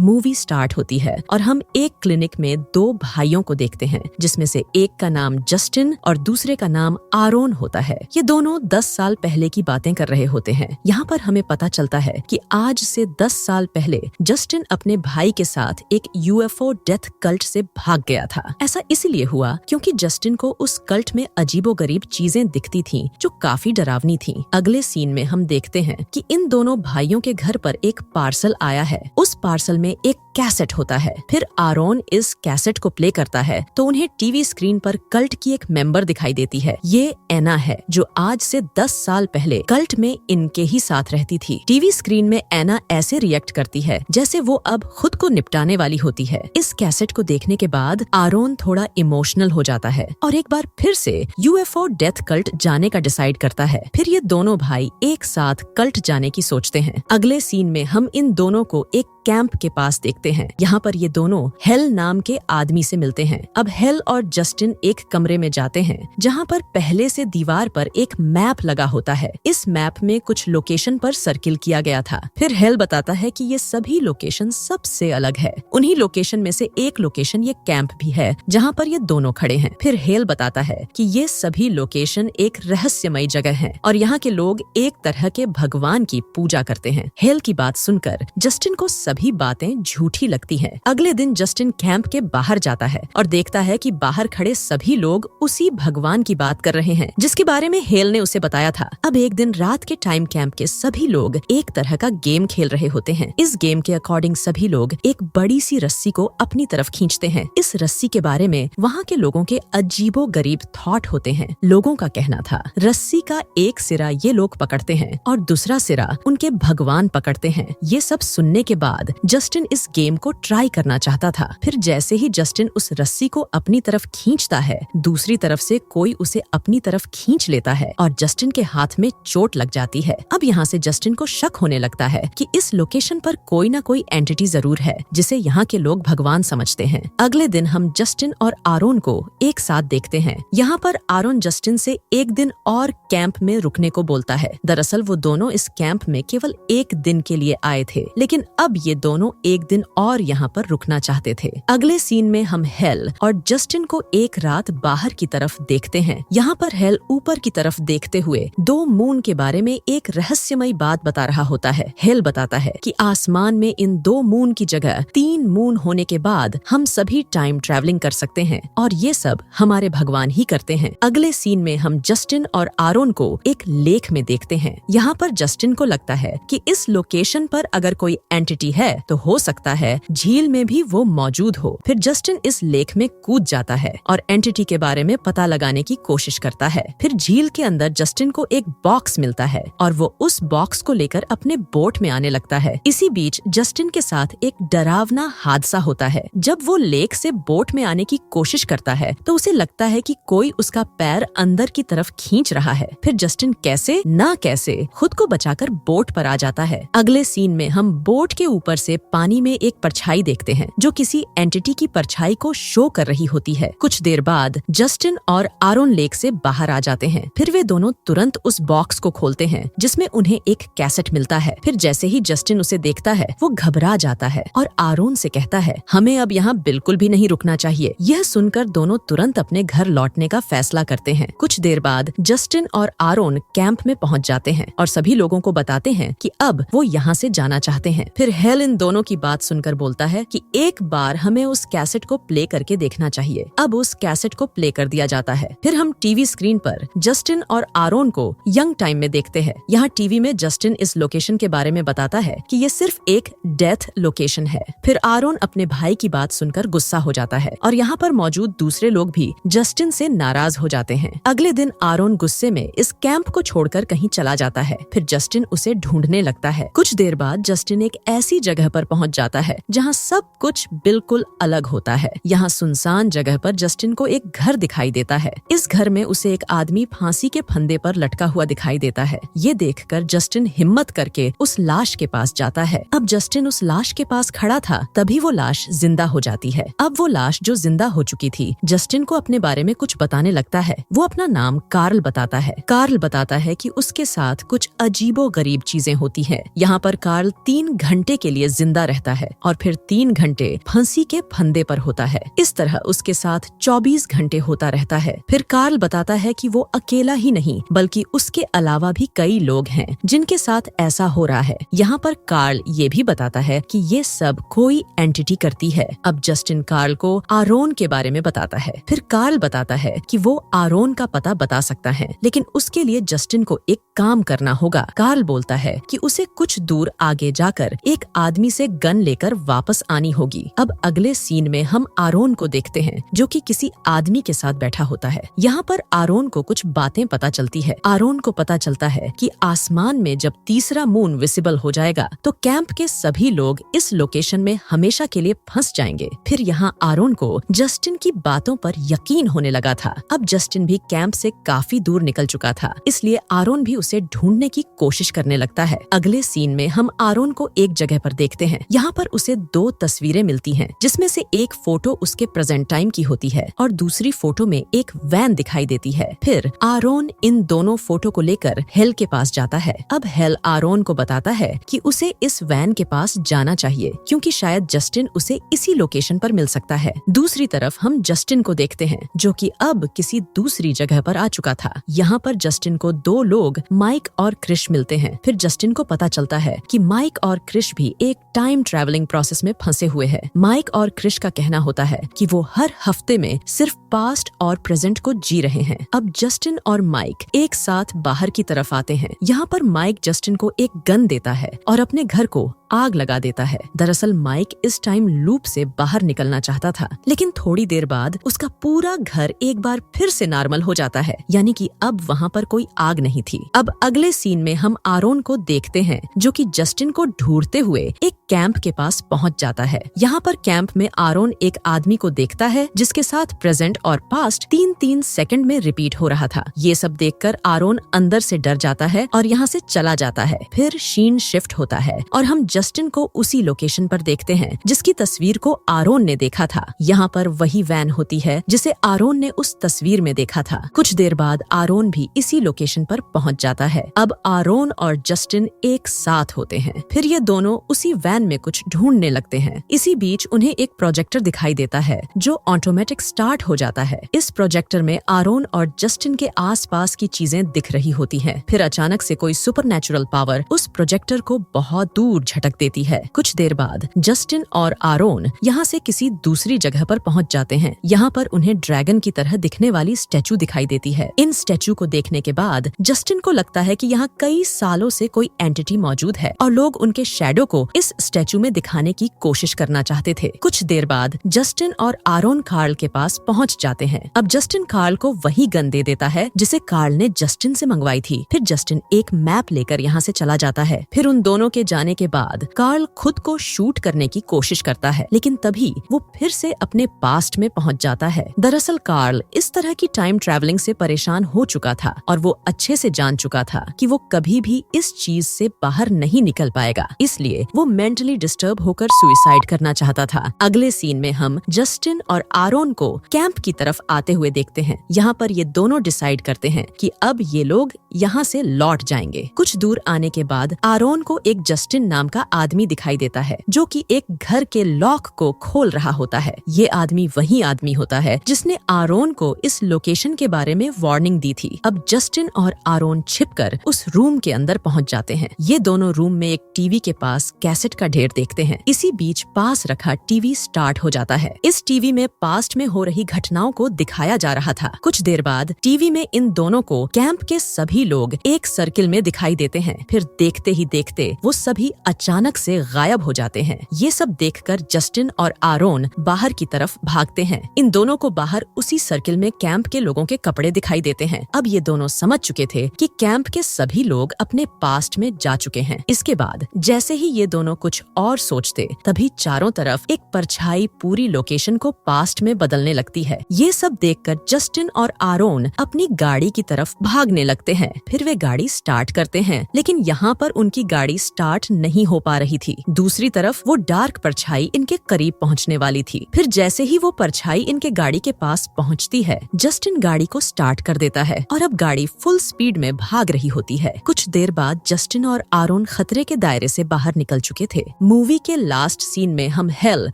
Movie start होती है और हम एक क्लिनिक में दो भाइयों को देखते हैं, जिसमें से एक का नाम जस्टिन और दूसरे का नाम आरोन होता है। ये दोनों 10 साल पहले की बातें कर रहे होते हैं। यहाँ पर हमें पता चलता है कि आज से 10 साल पहले जस्टिन अपने भाई के साथ एक यूएफओ डेथ कल्ट से भाग गया था। ऐसा इसलिए हुआ क्योंकि जस्टिन को उस कल्ट में अजीबोगरीब चीजें दिखती थीं जो काफी डरावनी थीं। अगले सीन में हम देखते हैं कि इन दोनों भाइयों के घर पर एक पार्सल आया है। उस पार्सल में एक कैसेट होता है। फिर आरोन इस कैसेट को प्ले करता है तो उन्हें टीवी स्क्रीन पर कल्ट की एक मेंबर दिखाई देती है। ये एना है जो आज से 10 साल पहले कल्ट में इनके ही साथ रहती थी। टीवी स्क्रीन में एना ऐसे रिएक्ट करती है जैसे वो अब खुद को निपटाने वाली होती है। इस कैसेट को देखने के बाद आरोन थोड़ा इमोशनल हो जाता है और एक बार फिर से यूएफओ डेथ कल्ट जाने का डिसाइड करता है। फिर ये दोनों भाई एक साथ कल्ट जाने की सोचते हैं। अगले सीन में हम इन दोनों को एक कैंप के पास देखते हैं। यहाँ पर ये दोनों हेल नाम के आदमी से मिलते हैं। अब हेल और जस्टिन एक कमरे में जाते हैं जहाँ पर पहले से दीवार पर एक मैप लगा होता है। इस मैप में कुछ लोकेशन पर सर्किल किया गया था। फिर हेल बताता है कि ये सभी लोकेशन सबसे अलग है। उन्हीं लोकेशन में से एक लोकेशन ये कैंप भी है जहाँ पर ये दोनों खड़े हैं। फिर हेल बताता है कि ये सभी लोकेशन एक रहस्यमयी जगह है और यहाँ के लोग एक तरह के भगवान की पूजा करते हैं। हेल की बात सुनकर जस्टिन को सभी बातें झूठी लगती हैं। अगले दिन जस्टिन कैंप के बाहर जाता है और देखता है कि बाहर खड़े सभी लोग उसी भगवान की बात कर रहे हैं जिसके बारे में हेल ने उसे बताया था। अब एक दिन रात के टाइम कैंप के सभी लोग एक तरह का गेम खेल रहे होते हैं। इस गेम के अकॉर्डिंग सभी लोग एक बड़ी सी रस्सी को अपनी तरफ खींचते हैं। इस रस्सी के बारे में वहाँ के लोगों के अजीबो गरीब थॉट होते हैं। लोगों का कहना था रस्सी का एक सिरा ये लोग पकड़ते हैं और दूसरा सिरा उनके भगवान पकड़ते हैं। ये सब सुनने के बाद जस्टिन इस गेम को ट्राई करना चाहता था। फिर जैसे ही जस्टिन उस रस्सी को अपनी तरफ खींचता है, दूसरी तरफ से कोई उसे अपनी तरफ खींच लेता है और जस्टिन के हाथ में चोट लग जाती है। अब यहाँ से जस्टिन को शक होने लगता है कि इस लोकेशन पर कोई ना कोई एंटिटी जरूर है जिसे यहाँ के लोग भगवान समझते हैं। अगले दिन हम जस्टिन और आरोन को एक साथ देखते हैं। यहाँ पर आरोन जस्टिन से एक दिन और कैंप में रुकने को बोलता है। दरअसल वो दोनों इस कैंप में केवल एक दिन के लिए आए थे, लेकिन अब ये दोनों एक दिन और यहाँ पर रुकना चाहते थे। अगले सीन में हम हेल और जस्टिन को एक रात बाहर की तरफ देखते हैं। यहाँ पर हेल ऊपर की तरफ देखते हुए 2 मून के बारे में एक रहस्यमयी बात बता रहा होता है। हेल बताता है कि आसमान में इन 2 मून की जगह 3 मून होने के बाद हम सभी टाइम ट्रैवलिंग कर सकते हैं और ये सब हमारे भगवान ही करते हैं। अगले सीन में हम जस्टिन और आरोन को एक लेक में देखते हैं। यहाँ पर जस्टिन को लगता है कि इस लोकेशन पर अगर कोई एंटिटी है तो हो सकता है झील में भी वो मौजूद हो। फिर जस्टिन इस लेक में कूद जाता है और एंटिटी के बारे में पता लगाने की कोशिश करता है। फिर झील के अंदर जस्टिन को एक बॉक्स मिलता है और वो उस बॉक्स को लेकर अपने बोट में आने लगता है। इसी बीच जस्टिन के साथ एक डरावना हादसा होता है। जब वो लेक से बोट में आने की कोशिश करता है तो उसे लगता है कि कोई उसका पैर अंदर की तरफ खींच रहा है। फिर जस्टिन कैसे ना कैसे खुद को बचाकर बोट पर आ जाता है। अगले सीन में हम बोट के ऊपर से पानी में एक परछाई देखते हैं जो किसी एंटिटी की परछाई को शो कर रही होती है। कुछ देर बाद जस्टिन और आरोन लेक से बाहर आ जाते हैं। फिर वे दोनों तुरंत उस बॉक्स को खोलते हैं जिसमें उन्हें एक कैसेट मिलता है। फिर जैसे ही जस्टिन उसे देखता है वो घबरा जाता है और आरोन से कहता है हमें अब यहाँ बिल्कुल भी नहीं रुकना चाहिए। यह सुनकर दोनों तुरंत अपने घर लौटने का फैसला करते हैं। कुछ देर बाद जस्टिन और आरोन कैंप में पहुँच जाते हैं और सभी लोगों को बताते हैं कि अब वो यहाँ से जाना चाहते हैं। फिर हेल इन दोनों की बात सुनकर बोलता है कि एक बार हमें उस कैसेट को प्ले करके देखना चाहिए। अब उस कैसेट को प्ले कर दिया जाता है। फिर हम टीवी स्क्रीन पर जस्टिन और आरोन को यंग टाइम में देखते हैं। यहाँ टीवी में जस्टिन इस लोकेशन के बारे में बताता है कि ये सिर्फ एक डेथ लोकेशन है। फिर आरोन अपने भाई की बात सुनकर गुस्सा हो जाता है और यहाँ पर मौजूद दूसरे लोग भी जस्टिन से नाराज हो जाते हैं। अगले दिन आरोन गुस्से में इस कैंप को छोड़कर कहीं चला जाता है। फिर जस्टिन उसे ढूंढने लगता है। कुछ देर बाद जस्टिन एक ऐसी जगह पर पहुँच जाता है जहाँ सब कुछ बिल्कुल अलग होता है। यहाँ सुनसान जगह पर जस्टिन को एक घर दिखाई देता है। इस घर में उसे एक आदमी फांसी के फंदे पर लटका हुआ दिखाई देता है। ये देखकर जस्टिन हिम्मत करके उस लाश के पास जाता है। अब जस्टिन उस लाश के पास खड़ा था तभी वो लाश जिंदा हो जाती है। अब वो लाश जो जिंदा हो चुकी थी जस्टिन को अपने बारे में कुछ बताने लगता है। वो अपना नाम कार्ल बताता है। कार्ल बताता है कि उसके साथ कुछ अजीबो गरीब चीजें होती हैं। यहाँ पर कार्ल 3 घंटे के लिए जिंदा रहता है और फिर 3 घंटे फांसी के फंदे पर होता है। इस तरह उसके साथ 24 घंटे होता रहता है। फिर कार्ल बताता है कि वो अकेला ही नहीं बल्कि उसके अलावा भी कई लोग हैं जिनके साथ ऐसा हो रहा है। यहाँ पर कार्ल ये भी बताता है कि ये सब कोई एंटिटी करती है। अब जस्टिन कार्ल को आरोन के बारे में बताता है। फिर कार्ल बताता है कि वो आरोन का पता बता सकता है, लेकिन उसके लिए जस्टिन को एक काम करना होगा। कार्ल बोलता है कि उसे कुछ दूर आगे जाकर एक आदमी से गन लेकर वापस आनी होगी। अब अगले सीन में हम आरोन को देखते हैं जो कि किसी आदमी के साथ बैठा होता है। यहाँ पर आरोन को कुछ बातें पता चलती है। आरोन को पता चलता है कि आसमान में जब तीसरा मून विजिबल हो जाएगा तो कैंप के सभी लोग इस लोकेशन में हमेशा के लिए फंस जाएंगे। फिर यहाँ आरोन को जस्टिन की बातों पर यकीन होने लगा था। अब जस्टिन भी कैंप से काफी दूर निकल चुका था, इसलिए आरोन भी उसे ढूंढने की कोशिश करने लगता है। अगले सीन में हम आरोन को एक जगह पर देखते हैं। यहाँ पर उसे 2 तस्वीरें मिलती हैं, जिसमें से एक फोटो उसके प्रेजेंट टाइम की होती है और दूसरी फोटो में एक वैन दिखाई देती है। फिर आरोन इन दोनों फोटो को लेकर हेल के पास जाता है। अब हेल आरोन को बताता है कि उसे इस वैन के पास जाना चाहिए क्योंकि शायद जस्टिन उसे इसी लोकेशन पर मिल सकता है। दूसरी तरफ हम जस्टिन को देखते हैं जो कि अब किसी दूसरी जगह पर आ चुका था। यहाँ पर जस्टिन को 2 लोग माइक और क्रिश मिलते हैं। फिर जस्टिन को पता चलता है कि माइक और क्रिश भी एक टाइम ट्रैवलिंग प्रोसेस में फंसे हुए हैं। माइक और क्रिश का कहना होता है कि वो हर हफ्ते में सिर्फ पास्ट और प्रेजेंट को जी रहे हैं। अब जस्टिन और माइक एक साथ बाहर की तरफ आते हैं। यहाँ पर माइक जस्टिन को एक गन देता है और अपने घर को आग लगा देता है। दरअसल माइक इस टाइम लूप से बाहर निकलना चाहता था, लेकिन थोड़ी देर बाद उसका पूरा घर एक बार फिर से नॉर्मल हो जाता है, यानी कि अब वहाँ पर कोई आग नहीं थी। अब अगले सीन में हम आरोन को देखते हैं जो कि जस्टिन को ढूंढते हुए एक कैंप के पास पहुँच जाता है। यहाँ पर कैंप में आरोन एक आदमी को देखता है जिसके साथ प्रेजेंट और पास्ट 3-3 सेकंड में रिपीट हो रहा था। ये सब देखकर आरोन अंदर से डर जाता है और यहाँ से चला जाता है। फिर शीन शिफ्ट होता है और हम जस्टिन को उसी लोकेशन पर देखते हैं जिसकी तस्वीर को आरोन ने देखा था। यहाँ पर वही वैन होती है जिसे आरोन ने उस तस्वीर में देखा था। कुछ देर बाद आरोन भी इसी लोकेशन पर पहुँच जाता है। अब आरोन और जस्टिन एक साथ होते हैं। फिर ये दोनों उसी वैन में कुछ ढूंढने लगते हैं। इसी बीच उन्हें एक प्रोजेक्टर दिखाई देता है जो ऑटोमेटिक स्टार्ट हो जाता है। इस प्रोजेक्टर में आरोन और जस्टिन के आसपास की चीजें दिख रही होती हैं। फिर अचानक से कोई सुपरनैचुरल पावर उस प्रोजेक्टर को बहुत दूर झटक देती है। कुछ देर बाद जस्टिन और आरोन यहाँ से किसी दूसरी जगह पर पहुँच जाते हैं। यहाँ पर उन्हें ड्रैगन की तरह दिखने वाली स्टैचू दिखाई देती है। इन स्टैचू को देखने के बाद जस्टिन को लगता है कि यहाँ कई सालों से कोई एंटिटी मौजूद है और लोग उनके शैडो को इस स्टैचू में दिखाने की कोशिश करना चाहते थे। कुछ देर बाद जस्टिन और आरोन कार्ल के पास पहुँच जाते हैं। अब जस्टिन कार्ल को वही गन दे देता है जिसे कार्ल ने जस्टिन से मंगवाई थी। फिर जस्टिन एक मैप लेकर यहाँ से चला जाता है। फिर उन दोनों के जाने के बाद कार्ल खुद को शूट करने की कोशिश करता है, लेकिन तभी वो फिर से अपने पास्ट में पहुंच जाता है। दरअसल कार्ल इस तरह की टाइम ट्रैवलिंग से परेशान हो चुका था और वो अच्छे से जान चुका था कि वो कभी भी इस चीज से बाहर नहीं निकल पाएगा, इसलिए वो मेंटली डिस्टर्ब होकर सुसाइड करना चाहता था। अगले सीन में हम जस्टिन और आरोन को कैंप की तरफ आते हुए देखते हैं। यहाँ पर ये दोनों डिसाइड करते हैं कि अब ये लोग यहाँ से लौट जाएंगे। कुछ दूर आने के बाद आरोन को एक जस्टिन नाम का आदमी दिखाई देता है जो कि एक घर के लॉक को खोल रहा होता है। ये आदमी वही आदमी होता है जिसने आरोन को इस लोकेशन के बारे में वार्निंग दी थी। अब जस्टिन और आरोन छिपकर उस रूम के अंदर पहुंच जाते हैं। ये दोनों रूम में एक टीवी के पास कैसेट का ढेर देखते हैं। इसी बीच पास रखा टीवी स्टार्ट हो जाता है। इस टीवी में पास्ट में हो रही घटनाओं को दिखाया जा रहा था। कुछ देर बाद टीवी में इन दोनों को कैंप के सभी लोग एक सर्किल में दिखाई देते हैं। फिर देखते ही देखते वो सभी अचानक से गायब हो जाते हैं। ये सब देखकर जस्टिन और आरोन बाहर की तरफ भागते हैं। इन दोनों को बाहर उसी सर्किल में कैंप के लोगों के कपड़े दिखाई देते हैं। अब ये दोनों समझ चुके थे कि कैंप के सभी लोग अपने पास्ट में जा चुके हैं। इसके बाद जैसे ही ये दोनों कुछ और सोचते, तभी चारों तरफ एक परछाई पूरी लोकेशन को पास्ट में बदलने लगती है। ये सब देखकर जस्टिन और आरोन अपनी गाड़ी की तरफ भागने लगते हैं। फिर वे गाड़ी स्टार्ट करते हैं, लेकिन यहाँ पर उनकी गाड़ी स्टार्ट नहीं हो पा रही थी। दूसरी तरफ वो डार्क परछाई इनके करीब पहुंचने वाली थी। फिर जैसे ही वो परछाई इनके गाड़ी के पास पहुंचती है, जस्टिन गाड़ी को स्टार्ट कर देता है और अब गाड़ी फुल स्पीड में भाग रही होती है। कुछ देर बाद जस्टिन और आरोन खतरे के दायरे से बाहर निकल चुके थे। मूवी के लास्ट सीन में हम हेल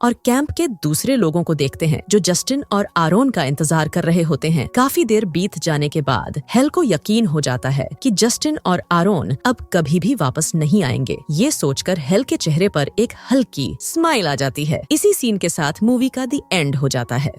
और कैंप के दूसरे लोगों को देखते हैं जो जस्टिन और आरोन का इंतजार कर रहे होते हैं। काफी देर बीत जाने के बाद हेल को यकीन हो जाता है कि जस्टिन और आरोन अब कभी भी वापस नहीं आएंगे। ये सोचकर हेल के चेहरे पर एक हल्की स्माइल आ जाती है। इसी सीन के साथ मूवी का द एंड हो जाता है।